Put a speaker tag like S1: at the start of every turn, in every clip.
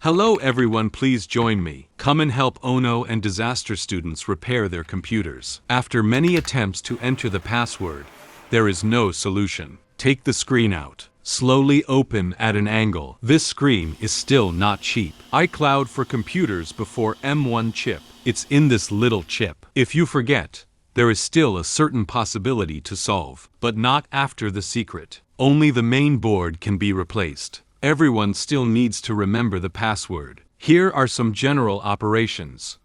S1: Hello everyone, please join me. Come and help Ono and disaster students repair their computers. After many attempts to enter the password, there is no solution. Take the screen out. Slowly open at an angle. This screen is still not cheap. iCloud for computers before M1 chip. It's in this little chip. If you forget, there is still a certain possibility to solve, but not after the secret. Only the main board can be replaced. Everyone still needs to remember the password. Here are some general operations.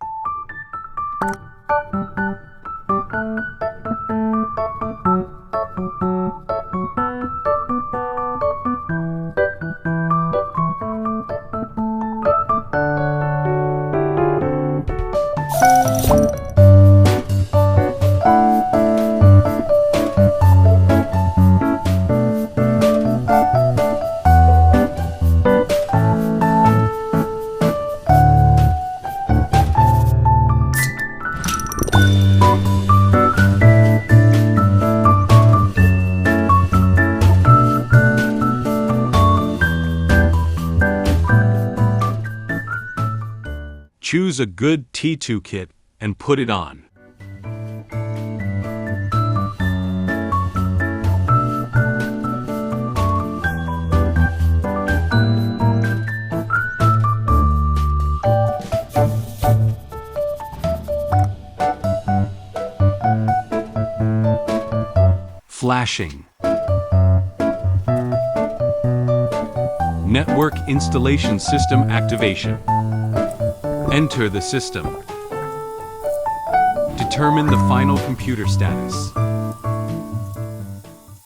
S1: Choose a good T2 kit and put it on. Flashing. Network installation system activation. Enter the system. Determine the final computer status.